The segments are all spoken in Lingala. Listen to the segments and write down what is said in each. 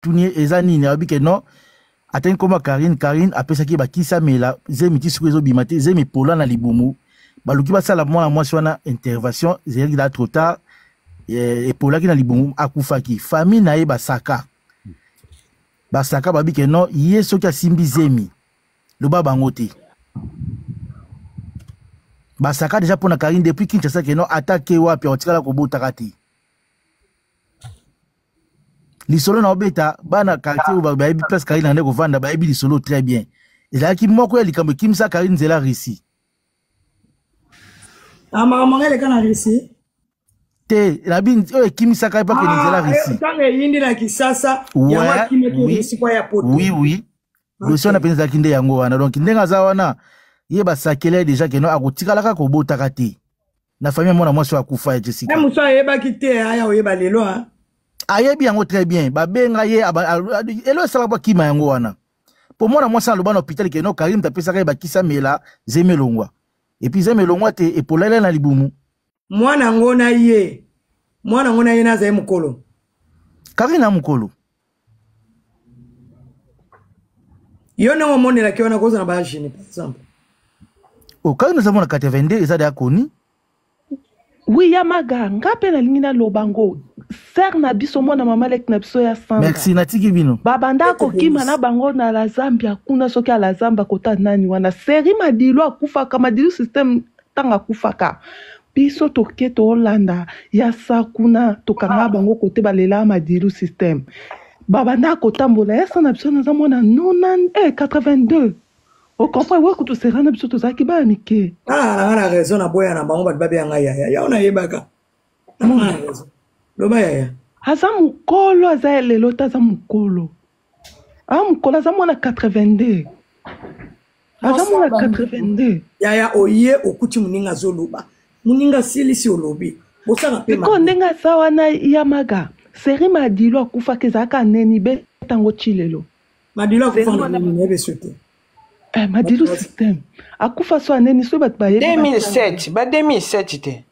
tunie ezani ni abike non atteint comme Karine après ça qui ba kisa mela zemi ti suko bimate zemi pola na libumu baluki ba sala mwana mwasi wana intervention zeli da trop tard et pola ki na libumu akufaki famille na ye basaka babike non yeso ki asimbi zemi loba bango te basaka déjà pour na Karine depuis Kinshasa que non attaqué wapi otikala ko botaka te lisolo na obeta bana quartier ou ba yebi presque Karine na ko vanda ba yebi lisolo très bien ezala ki moko ya likambo kimsa Karine zela risi amangele kana risi te la bin o kimsa ka pa ke zela risi tanga yindi na kisasa ya wakime ke risi kwa ya poto oui dossier na penza kinde yango wana donc ndenga za wana ye basakele déjà que non akotikala ka ko botaka te na famille mona mwasi akufa ya Jessica na muso ayeba kite aya oyeba lelo hein ayebi yango très bien babenga ye elo sala ba kima yango wana pour moi na mwasi aloba na hôpital que non Karim tapesa ka ba kisa mela zemelongwa et puis zemelongwa te et pour lele na libumu mwana ngona ye na za mukolo Karim na mukolo yo na omone la kiona koza na ba jini par exemple au cas nous avons na 82 ça da koni oui yamaga ngape na lingina lobango ser na biso mwana mama lek na biso ya samba merci natiki bino babanda ko kima na bango na la Zambia kuna soki ala Zambia kota nani wana seri madilo akufa kama dilu system tanga kufaka biso toke to Holanda ya sakuna tokanga bango kote balela madilu system babanda ko tambola ya sana biso na mwana 82 au comprend ouais que tu seras na biso to zaki ba mike na raison na boya na bango babe ya ngai ya ona yebaka na raison loba ya aza mukolo aza lelo taza mukolo mukolo aza mwana 82 aza mwana 82 ya oye okuti muninga zoloba muninga silisi olobi bosanga pema ko ndenga sawa na yamaga seri madilo akufa kezaka neni be tango chilelo madilo akufa na neni ebe sote madilu system akufa so aneni so bat baye 2007 ba 2007 te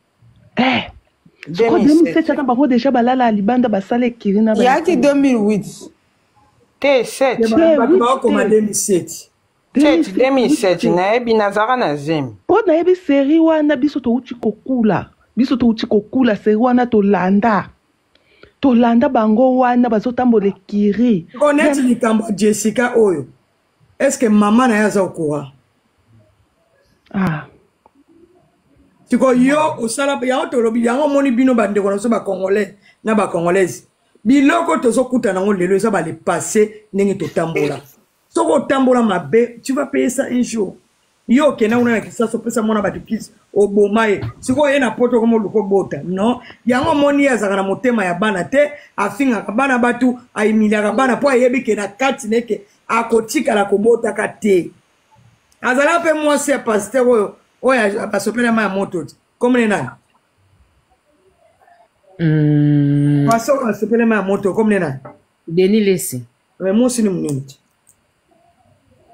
2007 ata bango déjà balala libanda basala kirina ba yaki 2008 te 7 ba ko ma 2007 2007 na ebi nazara na zemi po na ebi seri wana biso to uchi kokula seri wana to landa bango wana bazotambola kiri connaître likambo Jessica oyo. Est-ce que maman na yaza okura? Tiko yo osala ya otolobi yango moni bino bande ko so ba congolais na ba congolaise. Biloko tozo kuta nango lelo ça ba le passer ndenge to tambola. Soko tambola mabe, tu vas payer ça un jour. Yo kena una kisa so pesa mona batukisi obomaye. Siko ye na poto komo luko bota. Non, yango moni yaza na motema ya bana te, afinga bana batu aimiliaka bana po yebi ke na kati neke akotika la kobota kate. Azala pe moi c'est pasteur oya basopela ma moto. Comme les nani? Pasteur basopela ma moto comme les nani? Denis Lesi. Mais moi c'est une minute.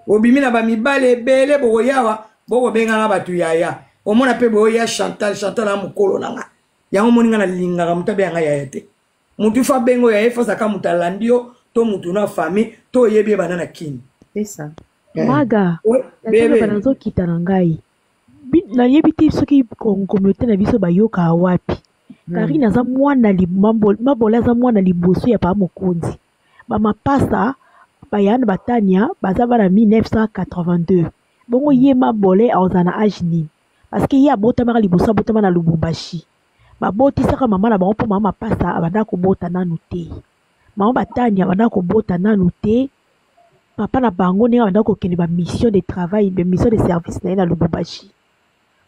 Obimina ba mibale bele bo yawa bo benga na batu yaya. Omona pe bo ya Chantal na mukolo nanga. Yango moninga na linga mutabe yanga yayete. Mutu fa bengo ya efa saka mutalandio to mutu na famille to yebi banana kin. C'est ça. Maga. Bebe banazo kitana ngai. Na yebi ti soki communauté na biso bayoka wapi. Karina za mwana mabola za mwana liboso ya pa mokonzi. Ba mapasa bayana batania bazava na 1982. Bongo ye mabole aozana ajini. Parce que ye abota mara liboso abota na Lubumbashi. Baboti saka mama na bango po mama pasa abanda ko bota nanu te. Mama batania abanda ko bota nanu te. Papa na bango ne abanda ko kende ba mission de travail, ba mission de service na Lubumbashi.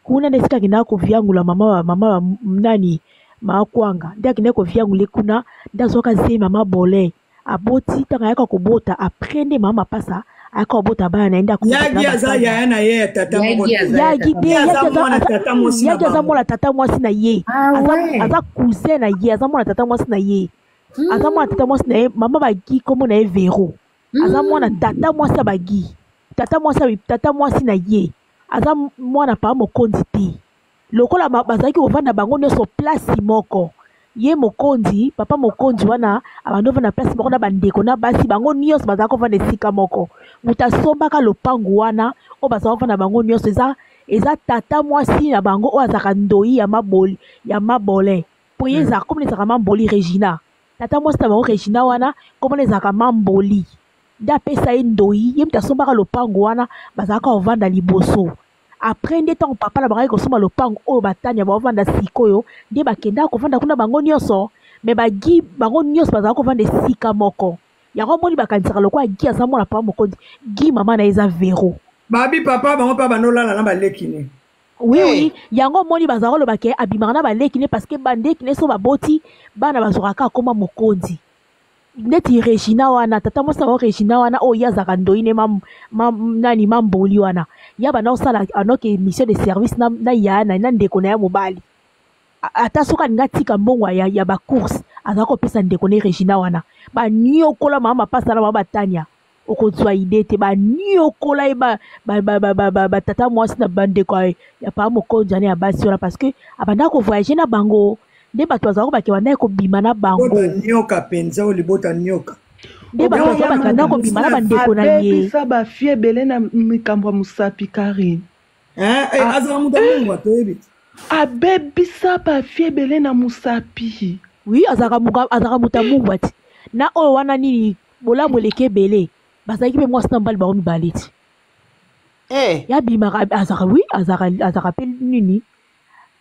Kuna nesika kenda ko viangula mama nani makwanga. Ndia kenda ko viangule kuna ndazoka ze mama bole. Aboti tanga yaka ko bota aprende mama pasa aka bota bana naenda ko yagi aza ya na ye tata mo yagi aza mwana tata mwasi na ye aza cousin na ye aza mwana tata mwasi na ye aza mwana tata mwasi na ye mama bagi komo na ye Vero aza mwana tata mwasi bagi tata mwasi na ye aza mwana pa mokonzi te lokola bazaki ovanda bango nyonso place moko ye mokonzi papa mokonzi wana abando vanda place moko na bandeko na basi bango nyonso bazala kovanda esika moko moto asombaka lopangu wana oyo bazala kovanda bango nyonso eza tata mwasi na bango oyo azalaka ndoi ya mabole po ye ezalaka komona ezalaka mamboli Regina tata mwasi na bango Regina wana komona ezalaka mamboli nde apesa ye ndoi ye moto asombaka lopangu wana bazalaka kovanda liboso après nde ntango papa na bango kosomba lopango oyo batania baovanda sikoyo nde bakendaka kovanda kuna bango nyonso me bagi bango nyonso bazalaka kovanda esika moko yango moni bakanisaka lokola gi aza mwana papa mokonzi gi mama na ye eza vero babi papa bango mpa banolala na baleki ne oui yango moni bazalaka kolobake abimaka na baleki ne parce que bandeki ne so baboti bana bazwakaka akoma mokonzi neti Regina wana tata mwasi na bango Regina wana oyo ye azalaka ndoi ne nani mamboli wana ya bana osala anoke mission de service na yana na ndeko na ya mobali ata soki alingi atika mbongo ya bacourse azalaka kopesa ndeko na Regina wana baniokola mama mapasa na mama batania okozwa ide te baniokola ye batata mwasi na bandeko ya paa mokonzi ane ya basi wana parce que abandaka kovoyage na bango nde bato bazalaka bake bandaki kobima na bango nioka penza olibota nioka nde bato bazalaka bakanda kobima na bandeko na ye abebisa bafie ebele na mikambo ya mosapi Karine azala moto amungu atoyebi abebisa bafie ebele na mosapi oui azalaka moto amungu ati na oyo wana nini bolamu eleki ebele bazalaki mpe mwasi na mobali bango mibale ti yabimaka azalaka mpe nini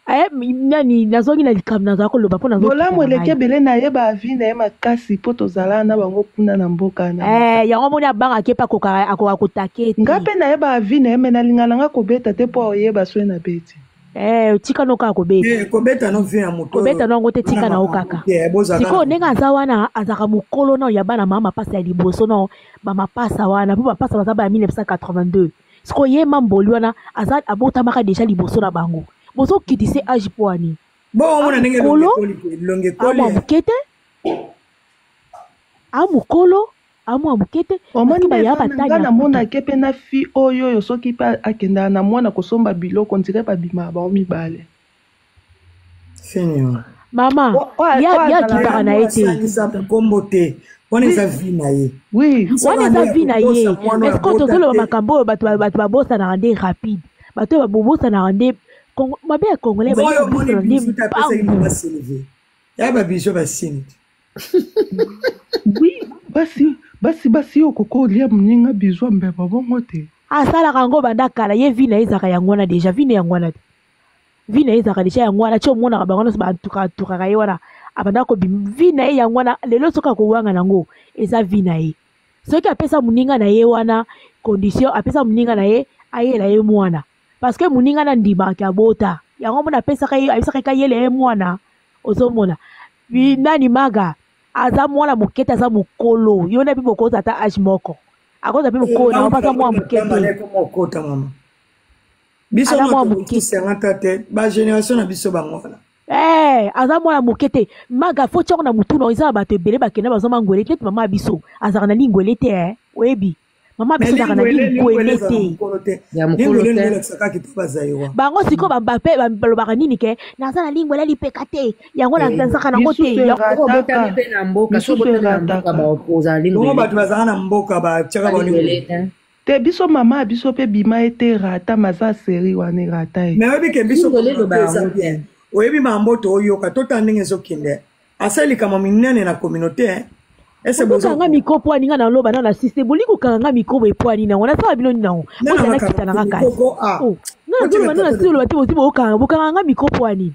nani nazongi na likambo nazala koloba mpo bolamu eleki ebele na ye baavi na ye makasi mpo tozala na bango kuna na mboka na yango moni abangaki mpe akoka kotake te nga mpe na ye baavi na ye me nalinga nanga kobeta te mpo oyeba swe na beti tika no kaka kobeta no vi ya moto kobeta no yango te tika na yo kaka sikoyo ndenge aza wana azalaka mokolo na ya bana mama mapasa ya liboso no bamapasa wana mpo bapasa baza ba ya 1982 sikoyo ye mamboli wana aza abotamaka deja liboso na bango bozokitisa age po ani amwa moke te amokolo amwa moke te omoni nga namonake mpe na fi oyo soki mpe akendaka na mwana kosomba biloko ndire babimaka bango mibale mama ya kitaka na ye te wana eza vi na ye wana eza vi na ye esko tozoloba makambo oyo bato babosanaka nde rapide bato oyo babosanaka nde mabe ya congolais ya babiso basini basi oyo koko olia moninga bizwa mbeba bongo te asalaka yango banda kala ye vi na ye ezalaka yango wana deja vi na yango wana te vi na ye ezalaka deja yango wana ti omonaka bango nyonso batukaka ye wana abanda kobima vi na ye yango wana lelo soki akowanga nango eza vi na ye soki apesa moninga na ye wana condition apesa moninga na ye ayela ye mwana parce que moninga na ndimaka abota yango mona apesaka yele ye mwana ozomona nani maga aza mwana mokete aza mokolo yo na mpe bokoza ata age moko akoza mpe mokolo na bapasa mwana mokete biso na te bagénération na biso bango wana aza mwana mokete maga fo tiango na mutuna eza na bato ebele bakenda bazoma ngwele te mama ya biso azalaka na lingwele te oyebi mama biso azalaka na lingwele te bango sikoyo balobaka nini ke naza na lingwele lipeka te yango nazaka nango te bato bazalaka na mboka batiaka te biso mama ya biso mpe bima ete rata maza seri wana erata ye me oyebi ke biso eza bien oyebi mamboto oyoka tota ndenge ezokende asalikama minene na communauté okanga mikro po aninga na loba na siste boli kokanga mikro boye po anina ngo nasala bino nango ozana kita nanga kasi nazoloba nana siloloba te bozi bokanga mikro po anini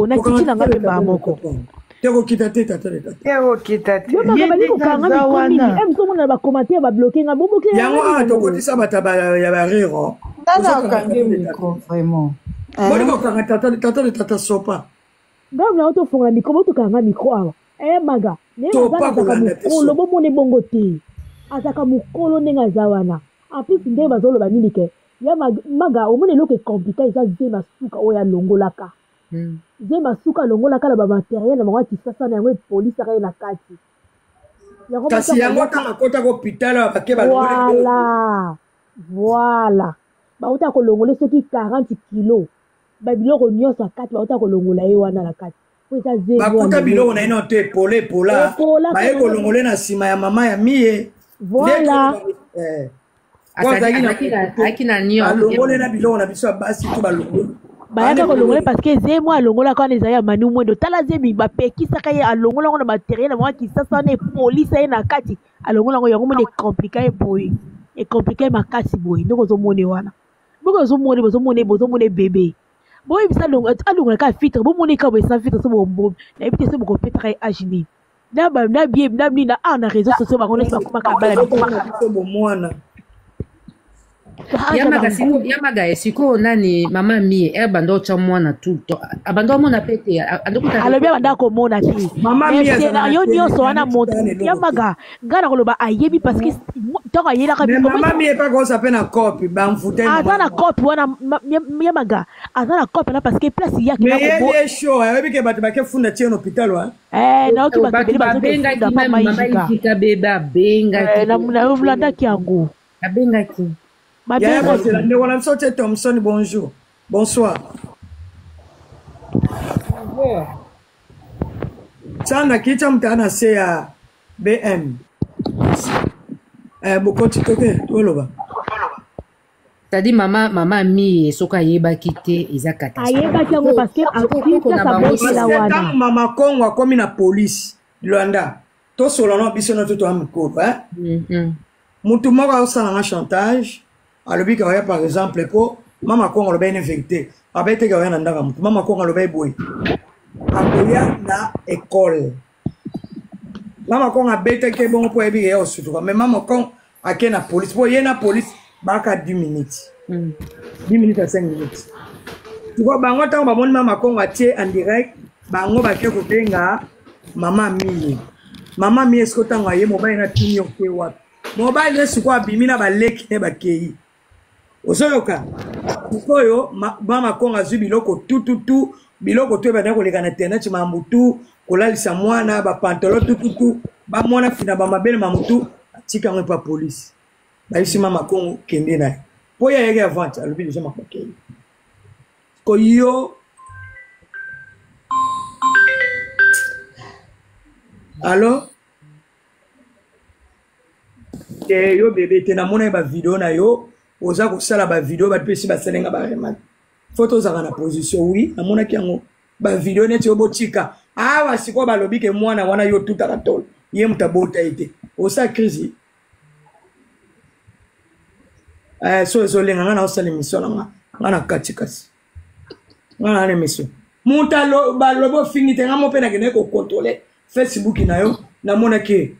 na titi nanga mpe mbaa moko tekokita te yo maga bali kokanga mikro nini mosomona na bacommentaire babloke nga boboke yango tokotisa bato ya barero boli kokanga tata de tata sopa ngamu na otofongola mikro botokanga mikro awa maga azaka mokolo bomona bongo te azaka mokolo ndenge aza wana aplis ndenge bazoloba nini ke ya maga omona eloko ekomplika eza zema suka oyo alongolaka zema suka alongolaka na bamateriel na bango ya kisasa na yango epolisaka ye na kati kasi yango ntango akotaka hôpital bake voilà bautaka kolongola soki 40 kilo babiloko nyonso akati bautaka kolongola ye wana na kati bakuta biloko na ino te epola baye kolongole na nsima ya mama ya mie voilà azalaki na nio balongole na biloko na biso ya basi to balongole bayaka kolongola parce que ze mwa alongola kana ezali ya manu mwendo tala zemi bapekisaka ye alongola yango na materiel na mwa kisasa na epolisa ye na kati alongola yango yango mona ekomplika ye boye ekomplika ye makasi boye ndenge ozomone wana boke bozomone bebe boyebisa alongola kaka filtre bomone ka boye sans filtre so bombo nayebi te so bokopetaka ye age nini na bie na mnina na réseau sociaux bango nesi bakomaka bala bomwana yamaga sikoyo nani mama mie abanda otya mwana tout le temps abanda omona pe te alobi abanda komona te yo nyonso wana moto yamaga ngai na koloba ayebi parce que ntango ayelaka mama mie epaka osa mpe na cope bamfute aza na cope wana yamaga aza na cope na parce que place yakeye show ayebi ke bato bakefunda tie na hôpital wa naoki bato ebele bazokefunda pa maisika nalandaki yango abengaki ndeko na biso te Thomson bonjour bonsoir sana kicha mtana se ya BM bokoti toke toloba c'est-à-dire mama mi soka ayebaki te eza catastrophe ayebaki yango parce que akokisa wana mama Kongo akomi na police Luanda tosolana biso na toto amikolo mutu moko aosalanga chantage alobi ka oya par exemple po mama Kongo alobi une vérité abete ka oya na ndaka mutu mama Kongo alobi boy akoya na école mama Kongo abete ke bongo po ebi ya osutuka mais mama Kongo ake na police po ye na police baka 10 minutes 10 minutes à 5 minutes tu vois bango tango bamoni mama Kongo atie en direct bango bake kobenga mama mie esko tango aye mobile na tini oke wapi mobile esiko abimi na baleki ne bakei osoyoka koyo mama Kongo azwi biloko tututu biloko to ebanda koleka na internet mambutu kolalisa mwana bapantolo tututu bamwana fina bamabele mamutu atika yango pa police bayisi mama Kongo kende na po ya yeke avant alobi deja makokei koyo allo yo bébé te namona ba vidéo na yo oza kosala ba vidéo ba pesi ba selenga ba remat photo za na position oui namona ki yango ba vidéo neti obotika awa siko balobi ke mwana wana yo tutaka tolo ye mutabota ite osa crise so ezolenga ngana osala émission ngana katikasi ngana na émission mutalo balobo finite ngamo pe na kene ko contrôler Facebook na yo namona ke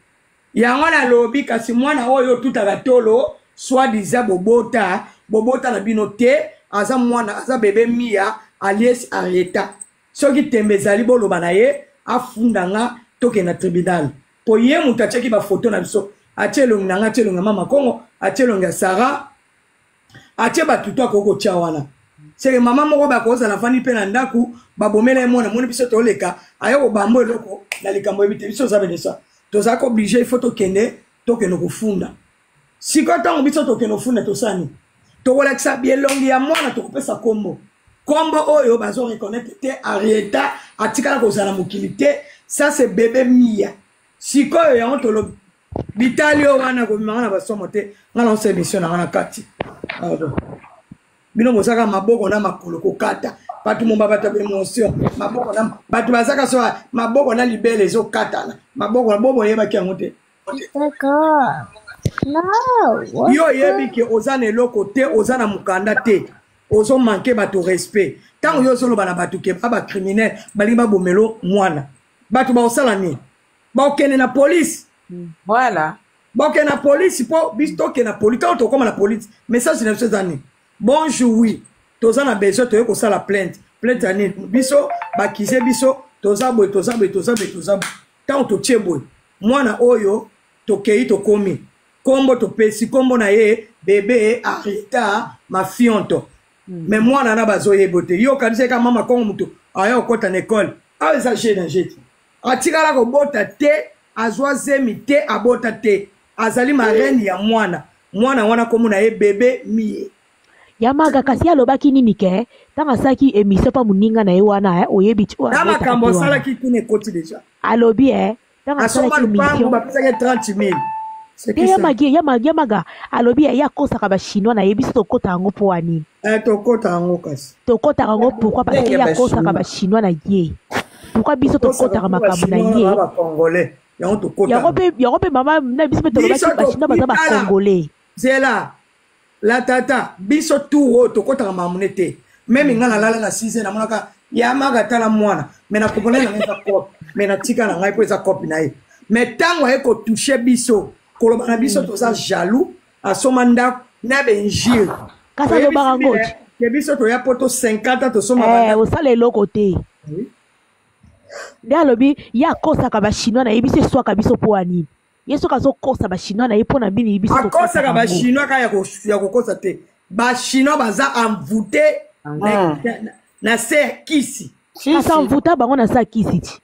yango na lobi kasi mwana oyo tutaka tolo soit disant bobota na bino te aza mwana aza bebe mia alias arrêta soki tembezali boloba na ye afundanga toke na tribunal po ye mutu atiaki ba photo na biso atie longi nanga atie longi mama Kongo atie longi ya Sara atie batutu akoko tia wana seke mama moko bakozala fani pe na ndaku babomela mwana moni biso toleka ayo bambo eloko na likambo ebite biso zabene sa toza ko obligé il faut tokende tokeno kufunda siko tango biso tokeno funda tosani tokolakisa bielongi ya mwana tokopesa kombo oyo bazo reconnaître te arrêta atikala kozala mokili te ça c'est bébé mia siko yo yango tolobi bitali o wana komimanga na basomo te ngala onse émission na kati bino mosaka maboko na makolo kokata batu momba bata émotion maboko na batu bazaka so maboko na libele zo katana maboko na bobo yeba ki yango te d'accord no yo yebi ke ozana eloko te ozana mukanda te ozo manquer bato respect tango yo solo bana batu ke ba criminel bali ba bomelo mwana batu ba osala ni ba okene na police voilà ba okene na police po bisto ke na police to comme la police message na ces années bonjour oui toza na besoin to ko sala plainte ani biso ba kize biso toza boy tant to tieboy mwana oyo to kei to komi kombo to pesi kombo na ye bébé arrêta ma fionto mais mwana na bazoye bote yo kanise ka mama Kongo mutu ayo kota na école a exagéré na jeti atikala ko bota te azwa zemi te abota te azali marraine ya mwana wana komo na ye bébé mie Yamaga kasi alobaki nini ke tanga saki émission pa muninga na ye wana oyebi ti na makambo sala ki tune koti déjà alobi tanga sala ki émission ba pesa 30 000 yamaga alobi ya kosaka ba chinois na yebi to kota ngo po ani to kota ngo kasi to kota ngo pourquoi parce que ya kosaka ba chinois na ye pourquoi biso to kota makambo na ye ba congolais yango to kota yango pe mama na biso to ba chinois baza ba congolais zela la tata biso touro to kota mamunete même ngana lala na 6 na monaka ya maga tala mwana mais na kopona na ngaka cop mais na tika na ngai po eza cop na ye mais tango e ko toucher biso koloba na biso to za jaloux asoma ndako na benjir kasa lo barangoti ke biso to ya poto 50 to soma o sala eloko te nde alobi ye akosaka bachinois na ye biso eswaka biso mpo ya nini ye soki azokosa bachinois na ye mpo na bini biso akosaka bachinois ka ya kokosa te bachinois baza envoûté na se ya kisi asa envoûta bango na se ya kisi ti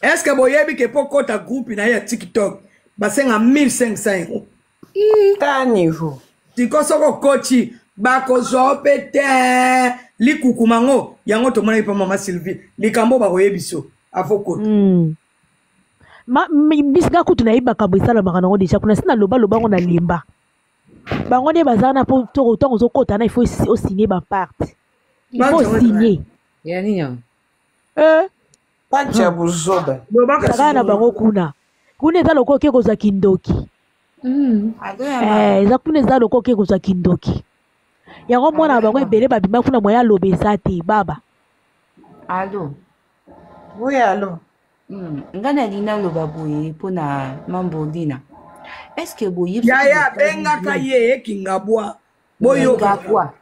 est-ce que boyebi ke po kota groupe na ye ya tiktok basenga 1500 euros ta niveau tiko soko koti bakozwa pe te likukumango yango tomona pa mama Sylvie likambo bakoyebiso afokota bisika kutu na yeba kambo esalamaka nango deja kuna sina loba ngo na lemba bango nde baza na po ntango ozokota na il faut osigner baparte il faut signer pati ya buzoba kaka na bango kuna eza loko oke kozwa kindoki eza kuna eza loko oke kozwa kindoki yango mwana na bango ebele babima kuna moya aloba eza te baba alo oui alo nga nalingi naloba boye mpo na mambondina estce boye yaya bengaka ye kingabwa boyokabwa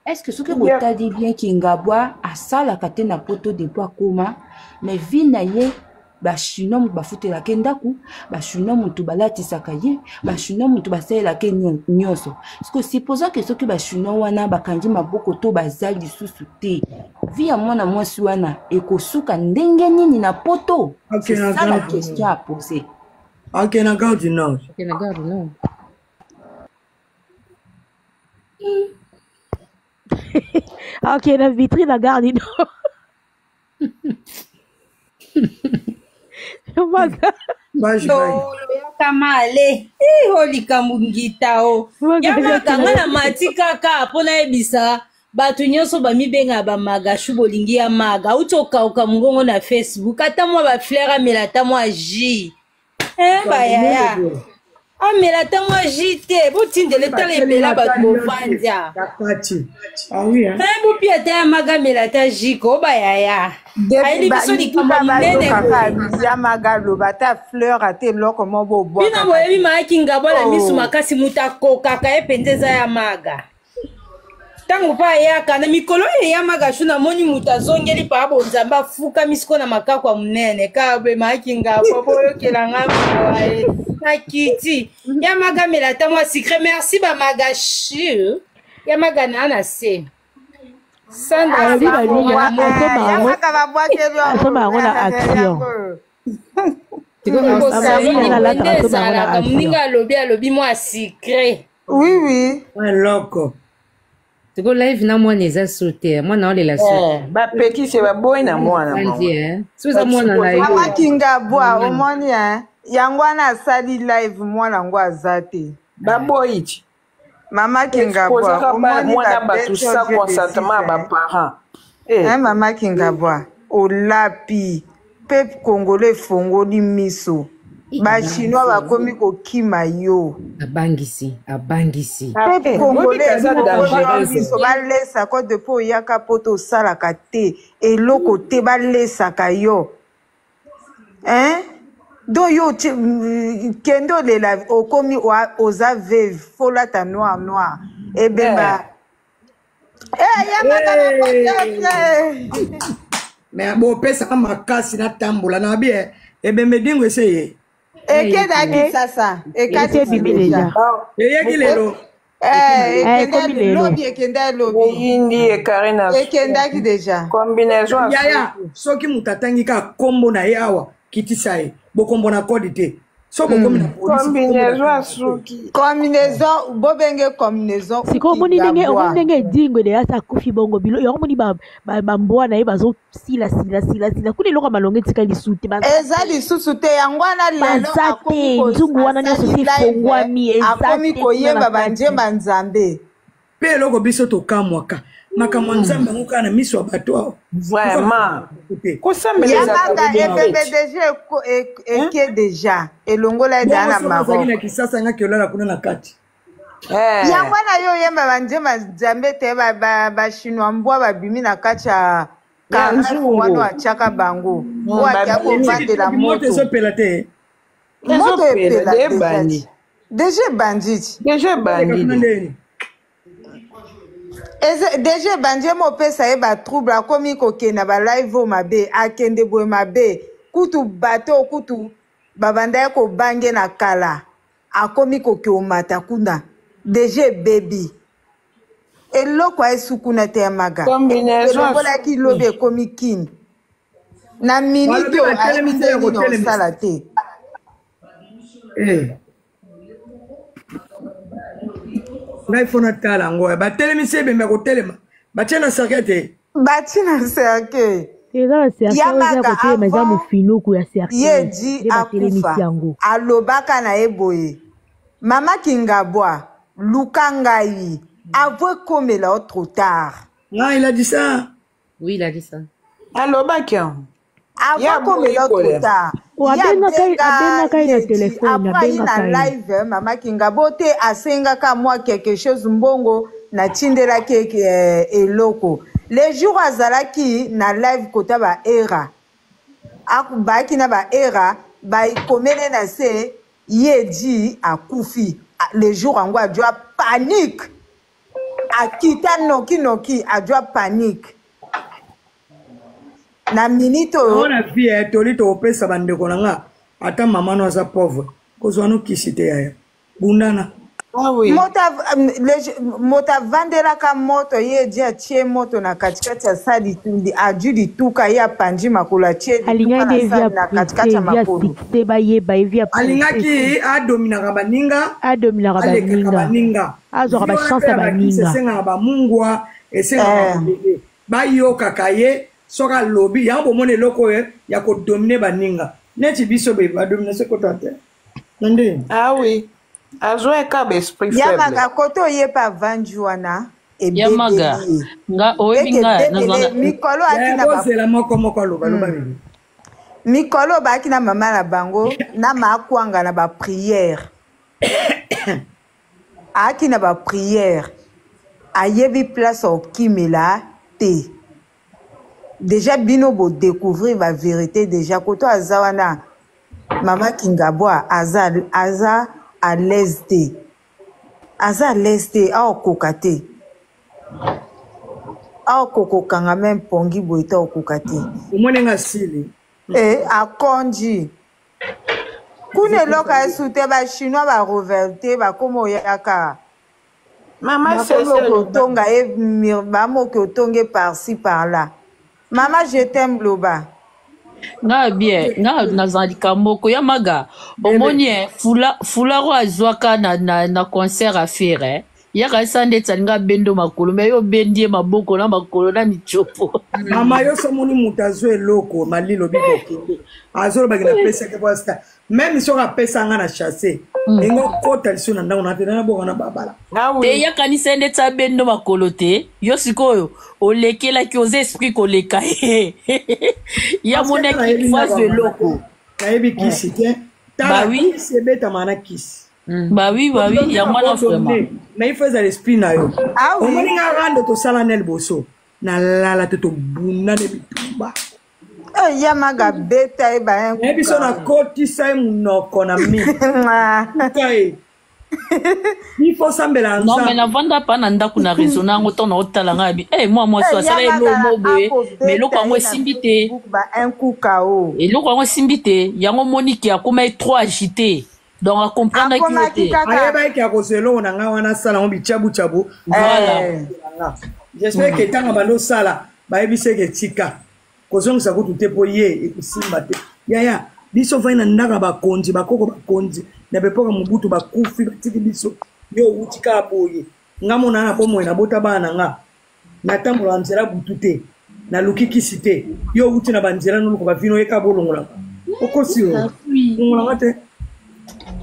estce soki botali bien kingabwa asalaka te na poto depo akoma mais vi na ye bachinois moto bafutelaka ndako bachinois moto balatisaka ye bachinois moto basalelaka nyonso parceke supposant ke soki bachinois wana bakangi maboko to baza lisusu te vi ya mwana mwasi wana ekosuka ndenge nini na poto c'est ça la question à poser na gare du nord na vitrine na gare du nord kamale likambo ngita o yamakanga na mati kaka mpo nayebisa bato nyonso bamibenga bamagashu bolingi ya maga auti okauka mongongo na Facebook ata mwa bafleur amela ata mwa jus bayaya amela ata mwa jus te botindele tala ebela bato bovandya bopi ata ya maga amela ata jus ko bayaya ayeli biso likambo monene ya maga loba ata fleur ate eloko mo bobwa bino boyebi mayaki ngabona misu makasi mutu akokaka ye mpenza eza ya maga ntango mpa ayaka na mikolo eya magashu namoni mutu azongeli paa bonzambe afuka misiko na makako ya monene kabe mayaki ngabo boyokelanga moaye na kiti ya maga mela ata mwa secret merci bamagashu ya maga na ana se Sandra asoma yango na action moninga alobi mwa secret oui loko tiko live na mwana eza sote mwana olela sote bapekise baboyi na mwana soza mwana na yo amakinga bwa omoni yango wana asali live mwana ngo aza te baboyi ti mama kingabwa omoni bato sa consentement ya baparent mama kingabwa olapi peuple congolais efongoli miso bachinois bakomi kokima yo abangisi peuple congolais miso balesaka ko depo oyaka po tosalaka te eloko te balesaka yo do yo kende olela okomi oza veve folata noir ebemba mais bopesaka makasi natambola na bie ebembe dingo eseye ekedaki sasa ekati bimi deja eyeki lelo lobi ekenda lobi ekendaki deja combinaison yaya soki moto atangi ka kombo na ye awa kitisa ye bokombo na kodi te Combinaison, bobenge combinaison. C'est comme on est dingue de asa kufi bongo bilo. Yo moni ba mboa na bazo sila. Kule loka malonge tika lisuti ba. Eza lisusu te yangwana lelo akomi nzungu wana nyoso si fongwami akomi koyemba banjemba nzambe. Pe loko biso to kamwaka. Makamwa nzambe ngoka na miso ya bato. Vraiment. Yamaka EPBDG eke déjà elongola dana maro. Bongo kisasa ngaki olala kuna na kati. Yangwana yo yemba banjemba nzambe te ba chinois mbwa babimi na kati ya kanzu wana achaka bango. Wa ko vandela moto. Moto pela te. Moto pela bandit. Déjà bandit. Déjà bandit mo pesa e ba trouble akomi kokena ba live o mabe akende boy mabe kutu bato kutu babanda ko bange na kala akomi koke o mata kuna déjà baby eloko esukuna te maga eloko ki lobe komi kin na minute o alemite no salate ngai fona tala ngoya batelemi sebe me ko telema bachana sakete bachina sake eza Yamaga ya yeji akufa alobaka na eboye mama Kingabwa luka ngai avoué comme là trop tard. Ah, il a dit ça. Oui, il a dit ça. Alobaki avoué comme là trop tard. Après na live mama Kingabwa te asengaka moi quelque chose mbongo na tindela ke eloko. Les jours azalaki na live kota ba era. Akubaki na ba era ba ikomele na se yeji akufi. Les jours ango adwa panique. Akita noki adwa panique. Na minute on a vie tolito opesa bande konanga ata mama no za pauvre kozwa no kisite ya bundana. Ah oui. Mota vandera ka moto ye dia tie moto na katikati ya sadi tundi ajudi tuka ya panji makula tie alinga devia na katikati ya makulu te ba ye ba evia alinga ki adomina kabaninga azo ka ba chance baninga senga ba mungwa esenga ba yo kakaye soka lobi ya bomone loko ya ko dominer baninga neti biso be ba dominer se kotate nande. Ah oui. Azoe ka esprit faible. Yamaga koto ye pa vanjuana e bebe. Yamaga nga oebinga na mikolo akina ba la moko loba. Mikolo ba akina mama na bango na makwanga na ba prière. Akina ba prière. Ayebi place au kimela te. Déjà bino bo découvrir la vérité déjà koto azawana mama Kingabwa aza à l'est à l'est au kokate au kokokanga même pongi boita au kokate umonenga sili a konji kune loka esute ba chinois ba reverté ba komo yaka mama c'est tonga e ba moko tonge par-ci par-là. Maman, je t'aime, Loba. Nga bien, nga nazalika moko Yamaga. Omoni fularo azwaka na concert à faire. Yaka sande tsalinga bendo makolo me yo bendie maboko na makolo na michopo. Mama yo somoni mutazo eloko malilo biko kinde. Azolo bagina pesa ke posta. Même si on a pesa nga na chasser. Ngo kota liso na ndako na tena na boka na babala. Te yaka ni sende tsa bendo makolo te. Yo sikoyo olekela ki oze esprit ko leka. Ya mona ki face de loko. Kayebi kisi te. Bah oui, c'est bête mana kisi. Bah oui, ya mwana vraiment. Mais il faut l'esprit na yo. Ah oui. On nga rando to sala nel boso. Na lala to bunda de bitumba. Yamaga beta e ba en. Ebi so na koti sai munoko na mi. Okay. Il faut sambela nza. Non mais na vanda pa na ndako na raisonner ngo to na otala ngabi. Moi so sala elo moboe. Mais loko ngo simbite. Ba un coup KO. Et loko ngo simbite, yango Monique ya koma trop agité. Donc à comprendre qui était. Ayeba ki akoselo na nga wana sala ngo bichabu. Voilà. J'espère que tant bando sala ba ebise ke tika. Kozongisa kutu te po ye ekusimba te. Yaya biso vai na ndaka bakonzi bakoko bakonzi na bepoka mubutu bakufi batiki biso yo utika boye ngamo na po moyo na bota bana nga na tambola nzela butu te na lukikisi te yo uti na banzela no ko bavino eka bolongola okosi yo ngolanga te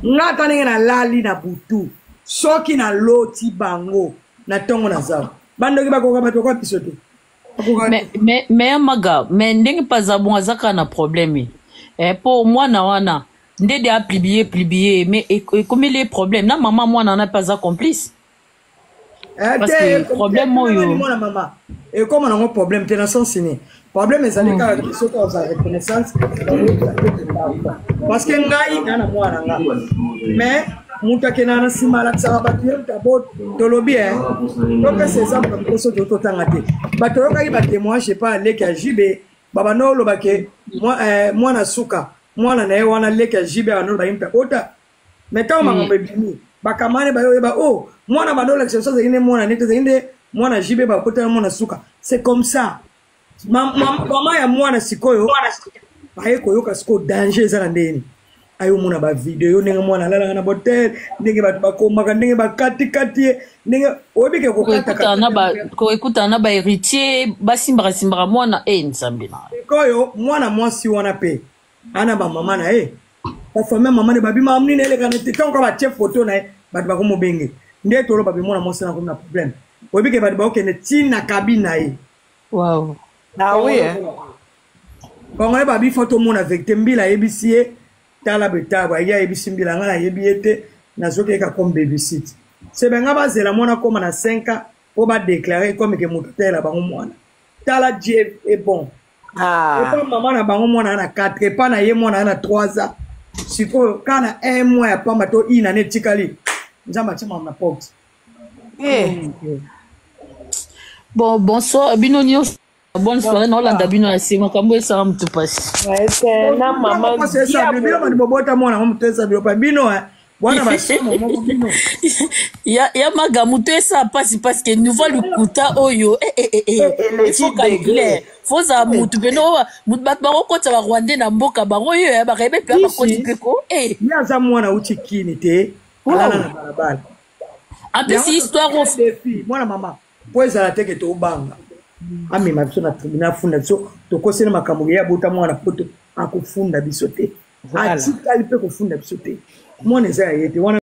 ngata ndenge na lali na butu soki na loti bango na tongo na zabo bandoki bakoka bato kwa piso te mais maga mais ndenge pas bon azaka na problème pour moi na wana ndede a plibier mais comme les problèmes na maman moi na pas complice parce que problème moyo moi maman et comme on a un problème t'es dans son ciné problème est allé car qui saute aux reconnaissance parce que ngai na moi na mais muta kenana simala tsaba batyo tabo tolobi donc c'est ça pour que so to tangate bato yoka ki batémoin je sais pas leka jibe baba no lo bake moi na suka moi na nae wana leka jibe ano ba impa ota meta ma ngombe bimi bakamane ba yo ba oh moi na badola que ça zine moi na nete zine moi na jibe ba kota moi na suka c'est comme ça maman ya moi na sikoyo ba eko yoka siko danger za ndeni ayo muna ba video ndenge mwana lala na botel ndenge ba bakoma ndenge ba kati ndenge obike ko kata na ba ko ekuta na ba héritier basimbara mwana nzambe na koyo mwana mwasi wana pe ana ba mama na ba famille mama ne babi mamni ne le kana te tanko ba chef photo na ba ba ko mobenge nde tolo ba bi mwana mwasi na ko na problème obike ba ba okene tina kabina wow na oui Kongole ba bi photo mona avec tembila ebisie tala betaba ya ebisimbila ngana yebiete na soke ka comme babysit c'est ben ngaba zela mona koma na 5 po ba déclarer comme que mutela ba mwana tala Dieu est bon et pas maman na bango mwana na 4 et pas na ye mwana na 3 ans siko kana 1 mois pa mato ina ne tikali nzamba chama na porte bonsoir binonio bonne soirée na Hollande bino na sima kambo esa mtu pasi na mama c'est ça bino mani bobota mwana mutesa bio pa bino bwana basimo moko bino ya maga mutu esa pasi parce que nous va le kuta oyo il faut calculer faut ça mutu beno mutu bat ba kokota ba Rwanda na mboka bango yo ya ba rebe pe ba koti peko ya za mwana uti kini te ala na barabara en plus histoire of mwana mama poeza la teke to banga ami mabiso na tribunal funda biso tokosela makambo ya bota mwana poto akufunda biso te atikali pe kufunda biso te mwana eza yete wana